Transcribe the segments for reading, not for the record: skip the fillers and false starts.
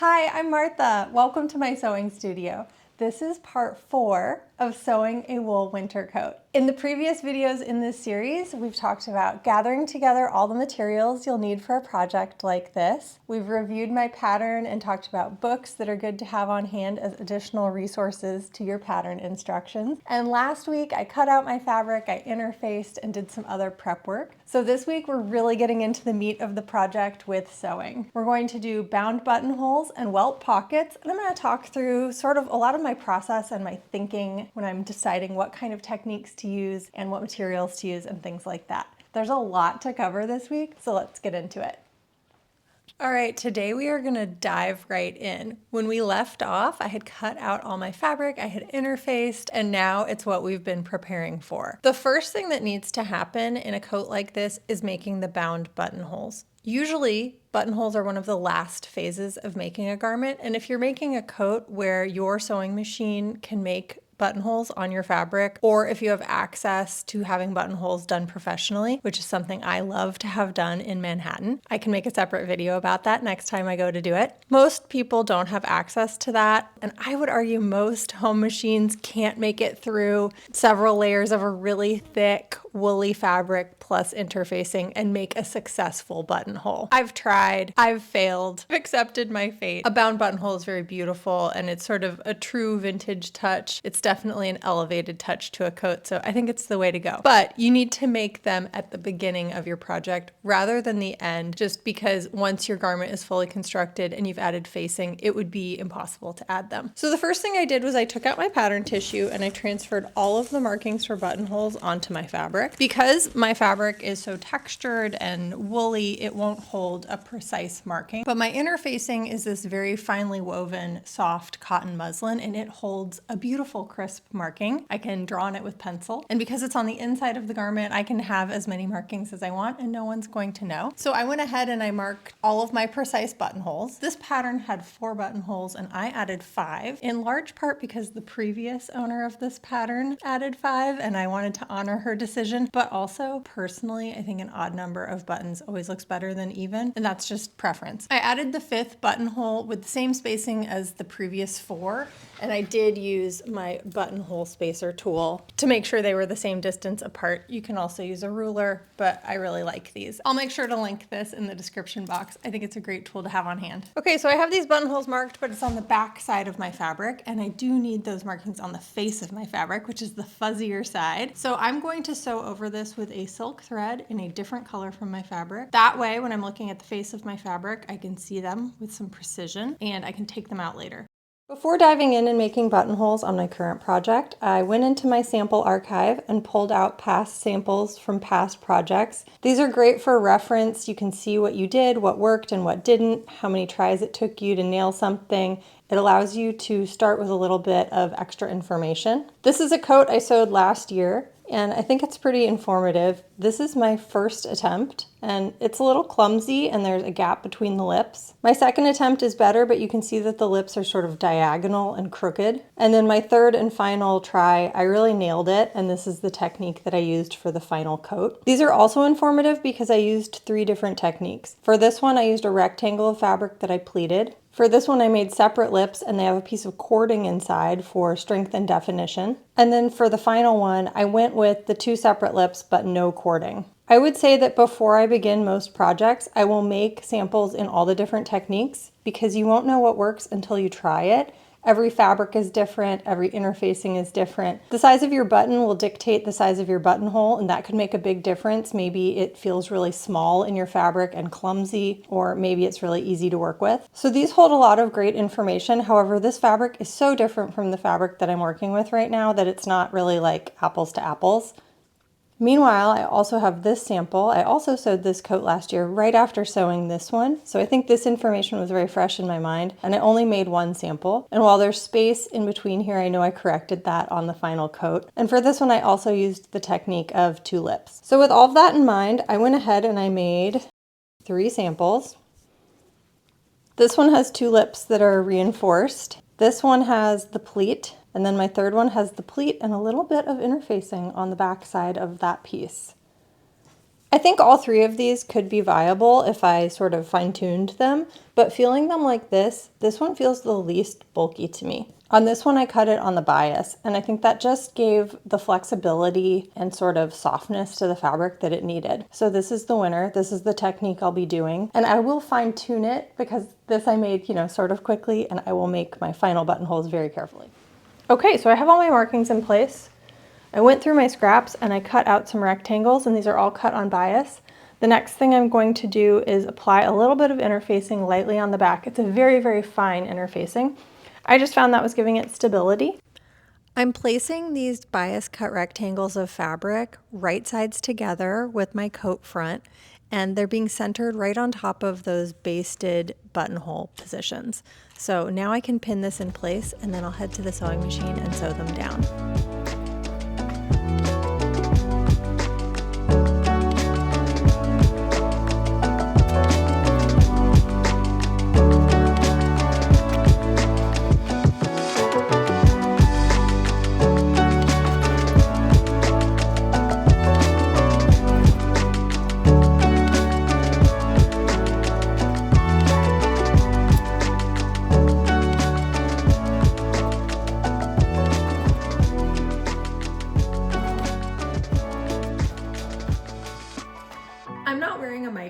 Hi, I'm Martha. Welcome to my sewing studio. This is part 4 of sewing a wool winter coat. In the previous videos in this series, we've talked about gathering together all the materials you'll need for a project like this. We've reviewed my pattern and talked about books that are good to have on hand as additional resources to your pattern instructions. And last week, I cut out my fabric, I interfaced, and did some other prep work. So this week, we're really getting into the meat of the project with sewing. We're going to do bound buttonholes and welt pockets, and I'm going to talk through sort of a lot of my process and my thinking when I'm deciding what kind of techniques to use and what materials to use and things like that. There's a lot to cover this week, so let's get into it. All right, today we are gonna dive right in. When we left off, I had cut out all my fabric, I had interfaced, and now it's what we've been preparing for. The first thing that needs to happen in a coat like this is making the bound buttonholes. Usually, buttonholes are one of the last phases of making a garment, and if you're making a coat where your sewing machine can make buttonholes on your fabric, or if you have access to having buttonholes done professionally, which is something I love to have done in Manhattan. I can make a separate video about that next time I go to do it. Most people don't have access to that, and I would argue most home machines can't make it through several layers of a really thick woolly fabric plus interfacing and make a successful buttonhole. I've tried, I've failed, I've accepted my fate. A bound buttonhole is very beautiful and it's sort of a true vintage touch. It's definitely an elevated touch to a coat, so I think it's the way to go. But you need to make them at the beginning of your project rather than the end, just because once your garment is fully constructed and you've added facing, it would be impossible to add them. So the first thing I did was I took out my pattern tissue and I transferred all of the markings for buttonholes onto my fabric. Because my fabric is so textured and woolly, it won't hold a precise marking. But my interfacing is this very finely woven, soft cotton muslin, and it holds a beautiful crisp marking. I can draw on it with pencil. And because it's on the inside of the garment, I can have as many markings as I want and no one's going to know. So I went ahead and I marked all of my precise buttonholes. This pattern had 4 buttonholes and I added 5, in large part because the previous owner of this pattern added 5 and I wanted to honor her decision. But also, personally, I think an odd number of buttons always looks better than even, and that's just preference. I added the 5th buttonhole with the same spacing as the previous 4, and I did use my buttonhole spacer tool to make sure they were the same distance apart. You can also use a ruler, but I really like these. I'll make sure to link this in the description box. I think it's a great tool to have on hand. Okay, so I have these buttonholes marked, but it's on the back side of my fabric, and I do need those markings on the face of my fabric, which is the fuzzier side. So I'm going to sew over this with a silk thread in a different color from my fabric. That way, when I'm looking at the face of my fabric, I can see them with some precision and I can take them out later. Before diving in and making buttonholes on my current project, I went into my sample archive and pulled out past samples from past projects. These are great for reference. You can see what you did, what worked and what didn't, how many tries it took you to nail something. It allows you to start with a little bit of extra information. This is a coat I sewed last year, and I think it's pretty informative. This is my first attempt, and it's a little clumsy and there's a gap between the lips. My second attempt is better, but you can see that the lips are sort of diagonal and crooked. And then my third and final try, I really nailed it, and this is the technique that I used for the final coat. These are also informative because I used 3 different techniques. For this one, I used a rectangle of fabric that I pleated. For this one, I made separate lips and they have a piece of cording inside for strength and definition. And then for the final one, I went with the 2 separate lips but no cording. I would say that before I begin most projects, I will make samples in all the different techniques because you won't know what works until you try it. Every fabric is different, every interfacing is different. The size of your button will dictate the size of your buttonhole, and that could make a big difference. Maybe it feels really small in your fabric and clumsy, or maybe it's really easy to work with. So these hold a lot of great information. However, this fabric is so different from the fabric that I'm working with right now that it's not really like apples to apples. Meanwhile, I also have this sample. I also sewed this coat last year right after sewing this one. So I think this information was very fresh in my mind, and I only made 1 sample. And while there's space in between here, I know I corrected that on the final coat. And for this one, I also used the technique of 2 lips. So with all of that in mind, I went ahead and I made 3 samples. This one has 2 lips that are reinforced. This one has the pleat. And then my third one has the pleat and a little bit of interfacing on the back side of that piece. I think all three of these could be viable if I sort of fine-tuned them, but feeling them like this one feels the least bulky to me. On this one, I cut it on the bias, and I think that just gave the flexibility and sort of softness to the fabric that it needed. So this is the winner. This is the technique I'll be doing, and I will fine tune it because this I made, you know, sort of quickly, and I will make my final buttonholes very carefully. Okay, so I have all my markings in place. I went through my scraps and I cut out some rectangles, and these are all cut on bias. The next thing I'm going to do is apply a little bit of interfacing lightly on the back. It's a very, very fine interfacing. I just found that was giving it stability. I'm placing these bias cut rectangles of fabric right sides together with my coat front, and they're being centered right on top of those basted buttonhole positions. So now I can pin this in place, and then I'll head to the sewing machine and sew them down.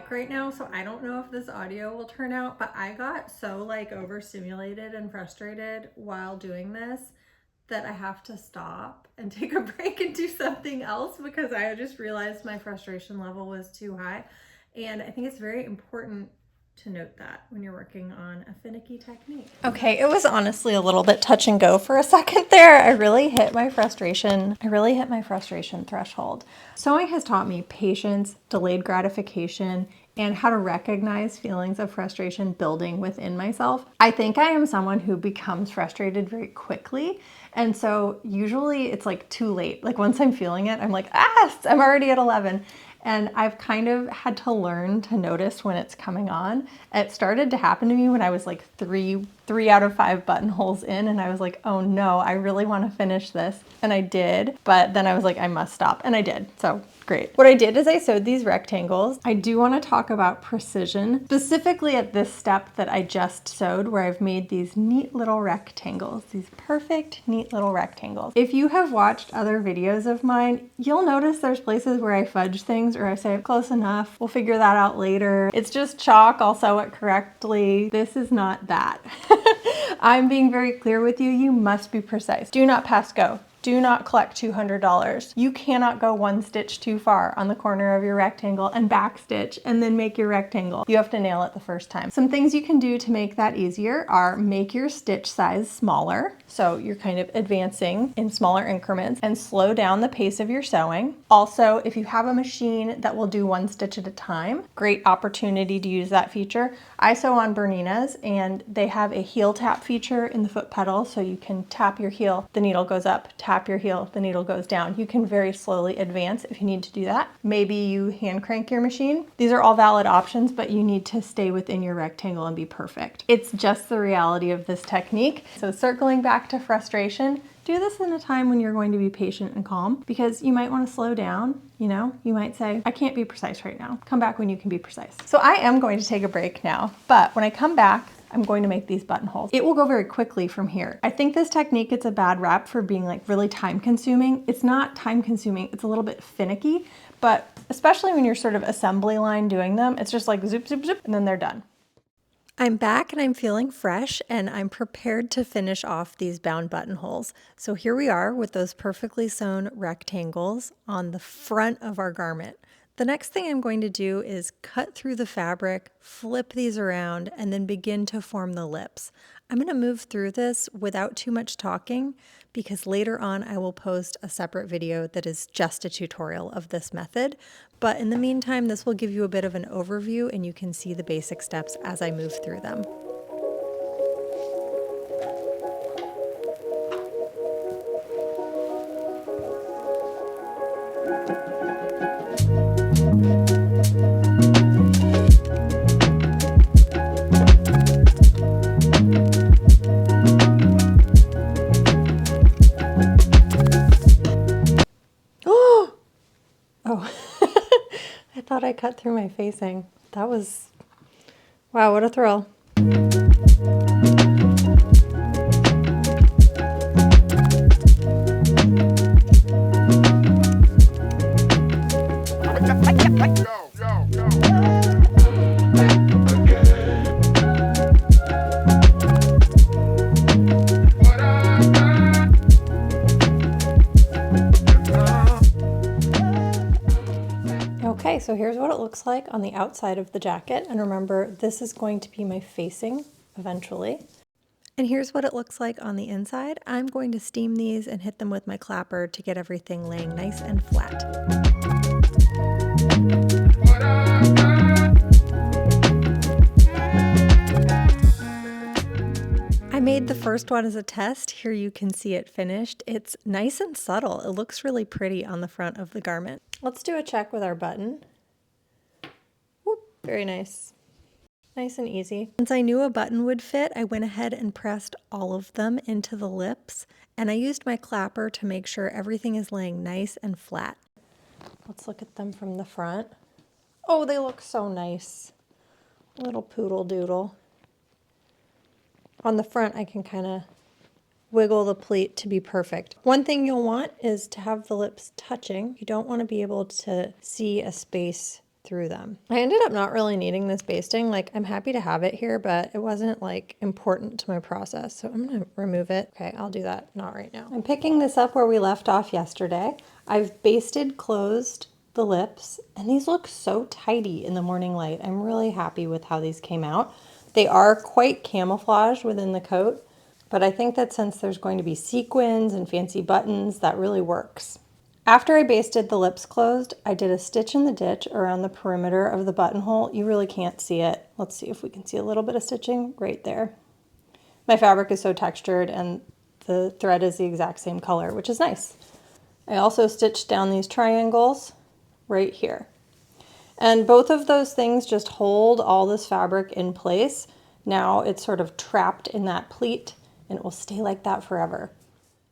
Right now, so I don't know if this audio will turn out, but I got so like overstimulated and frustrated while doing this that I have to stop and take a break and do something else because I just realized my frustration level was too high. And I think it's very important to note that when you're working on a finicky technique. Okay, it was honestly a little bit touch and go for a second there. I really hit my frustration threshold. Sewing has taught me patience, delayed gratification, and how to recognize feelings of frustration building within myself. I think I am someone who becomes frustrated very quickly. And so usually it's like too late. Like once I'm feeling it, I'm like, I'm already at 11. And I've kind of had to learn to notice when it's coming on. It started to happen to me when I was like three out of 5 buttonholes in, and I was like, oh no, I really want to finish this. And I did, but then I was like, I must stop, and I did. So great. What I did is I sewed these rectangles. I do want to talk about precision, specifically at this step that I just sewed, where I've made these neat little rectangles, these perfect, neat little rectangles. If you have watched other videos of mine, you'll notice there's places where I fudge things or I say, close enough, we'll figure that out later. It's just chalk, I'll sew it correctly. This is not that. I'm being very clear with you. You must be precise. Do not pass go. Do not collect $200. You cannot go one stitch too far on the corner of your rectangle and backstitch and then make your rectangle. You have to nail it the first time. Some things you can do to make that easier are make your stitch size smaller. So you're kind of advancing in smaller increments, and slow down the pace of your sewing. Also, if you have a machine that will do one stitch at a time, great opportunity to use that feature. I sew on Berninas, and they have a heel tap feature in the foot pedal, so you can tap your heel, the needle goes up, tap your heel, the needle goes down. You can very slowly advance if you need to do that. Maybe you hand crank your machine. These are all valid options, but you need to stay within your rectangle and be perfect. It's just the reality of this technique. So circling back to frustration, do this in a time when you're going to be patient and calm, because you might want to slow down. You know, you might say, I can't be precise right now. Come back when you can be precise. So I am going to take a break now, but when I come back, I'm going to make these buttonholes. It will go very quickly from here. I think this technique gets a bad rap for being like really time consuming. It's not time consuming, it's a little bit finicky, but especially when you're sort of assembly line doing them, it's just like zoop, zoop, zoop, and then they're done. I'm back and I'm feeling fresh, and I'm prepared to finish off these bound buttonholes. So here we are with those perfectly sewn rectangles on the front of our garment. The next thing I'm going to do is cut through the fabric, flip these around, and then begin to form the lips. I'm going to move through this without too much talking, because later on I will post a separate video that is just a tutorial of this method. But in the meantime, this will give you a bit of an overview, and you can see the basic steps as I move through them. I cut through my facing. That was, wow, what a thrill. Okay, so here's what it looks like on the outside of the jacket. And remember, this is going to be my facing eventually. And here's what it looks like on the inside. I'm going to steam these and hit them with my clapper to get everything laying nice and flat. I made the first one as a test. Here you can see it finished. It's nice and subtle. It looks really pretty on the front of the garment. Let's do a check with our button. Whoop, very nice. Nice and easy. Since I knew a button would fit, I went ahead and pressed all of them into the lips, and I used my clapper to make sure everything is laying nice and flat. Let's look at them from the front. Oh, they look so nice. Little poodle doodle. On the front, I can kind of wiggle the pleat to be perfect. One thing you'll want is to have the lips touching. You don't want to be able to see a space through them. I ended up not really needing this basting. Like, I'm happy to have it here, but it wasn't like important to my process. So I'm gonna remove it. Okay, I'll do that, not right now. I'm picking this up where we left off yesterday. I've basted closed the lips, and these look so tidy in the morning light. I'm really happy with how these came out. They are quite camouflaged within the coat, but I think that since there's going to be sequins and fancy buttons, that really works. After I basted the lips closed, I did a stitch in the ditch around the perimeter of the buttonhole. You really can't see it. Let's see if we can see a little bit of stitching right there. My fabric is so textured and the thread is the exact same color, which is nice. I also stitched down these triangles right here. And both of those things just hold all this fabric in place. Now it's sort of trapped in that pleat and it will stay like that forever.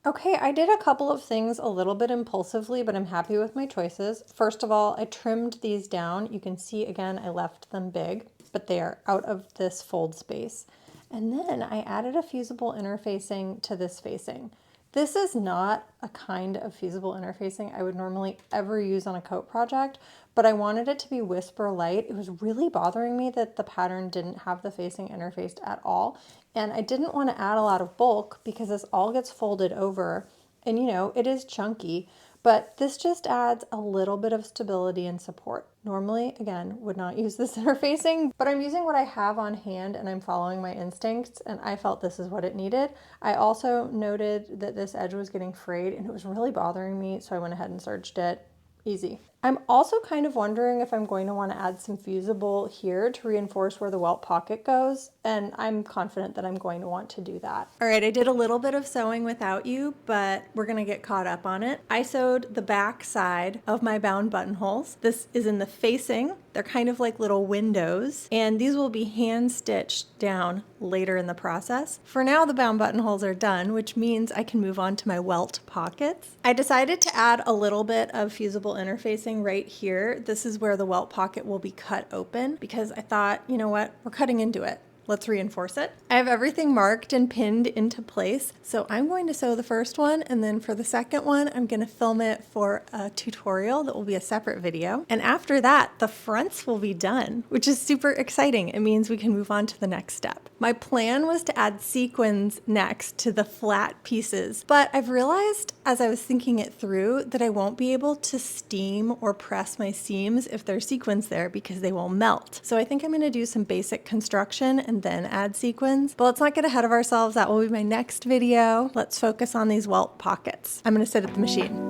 Okay, I did a couple of things a little bit impulsively, but I'm happy with my choices. First of all, I trimmed these down. You can see again, I left them big, but they are out of this fold space. And then I added a fusible interfacing to this facing. This is not a kind of fusible interfacing I would normally ever use on a coat project, but I wanted it to be whisper light. It was really bothering me that the pattern didn't have the facing interfaced at all. And I didn't want to add a lot of bulk because this all gets folded over and you know, it is chunky, but this just adds a little bit of stability and support. Normally, again, would not use this interfacing, but I'm using what I have on hand and I'm following my instincts and I felt this is what it needed. I also noted that this edge was getting frayed and it was really bothering me, so I went ahead and serged it. Easy. I'm also kind of wondering if I'm going to want to add some fusible here to reinforce where the welt pocket goes, and I'm confident that I'm going to want to do that. All right, I did a little bit of sewing without you, but we're going to get caught up on it. I sewed the back side of my bound buttonholes. This is in the facing. They're kind of like little windows, and these will be hand stitched down later in the process. For now, the bound buttonholes are done, which means I can move on to my welt pockets. I decided to add a little bit of fusible interfacing right here. This is where the welt pocket will be cut open because I thought, you know what, we're cutting into it. Let's reinforce it. I have everything marked and pinned into place, so I'm going to sew the first one, and then for the second one, I'm going to film it for a tutorial that will be a separate video. And after that, the fronts will be done, which is super exciting. It means we can move on to the next step. My plan was to add sequins next to the flat pieces, but I've realized as I was thinking it through that I won't be able to steam or press my seams if there's sequins there because they will melt. So I think I'm going to do some basic construction and then add sequins. But let's not get ahead of ourselves. That will be my next video. Let's focus on these welt pockets. I'm going to sit at the machine.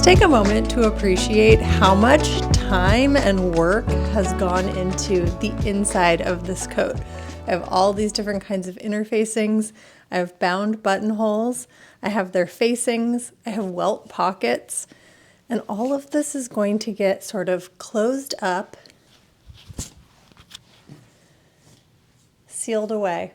take a moment to appreciate how much time and work has gone into the inside of this coat. I have all these different kinds of interfacings. I have bound buttonholes. I have their facings. I have welt pockets. And all of this is going to get sort of closed up, sealed away.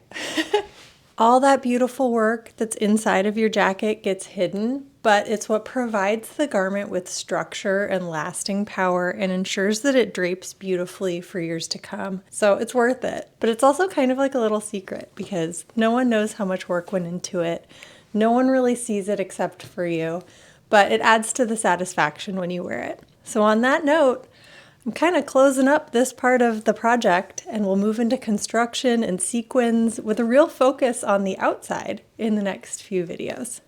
All that beautiful work that's inside of your jacket gets hidden, but it's what provides the garment with structure and lasting power and ensures that it drapes beautifully for years to come. So it's worth it. But it's also kind of like a little secret because no one knows how much work went into it. No one really sees it except for you, but it adds to the satisfaction when you wear it. So on that note, I'm kind of closing up this part of the project and we'll move into construction and sequins with a real focus on the outside in the next few videos.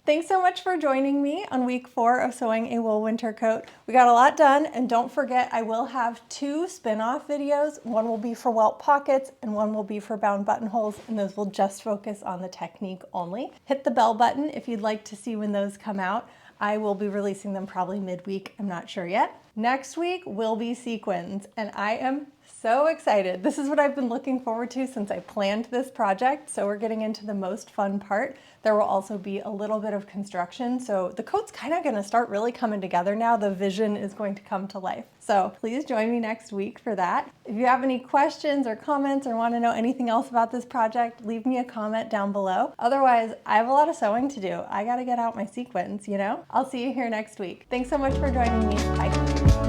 Thanks so much for joining me on week 4 of sewing a wool winter coat. We got a lot done, and don't forget I will have 2 spin-off videos. One will be for welt pockets and one will be for bound buttonholes, and those will just focus on the technique only. Hit the bell button if you'd like to see when those come out. I will be releasing them probably midweek, I'm not sure yet. Next week will be sequins, and I am so excited. This is what I've been looking forward to since I planned this project, so we're getting into the most fun part. There will also be a little bit of construction, so the coat's kind of going to start really coming together now. The vision is going to come to life. So please join me next week for that. If you have any questions or comments or want to know anything else about this project, leave me a comment down below. Otherwise, I have a lot of sewing to do. I got to get out my sequins, you know? I'll see you here next week. Thanks so much for joining me. Bye.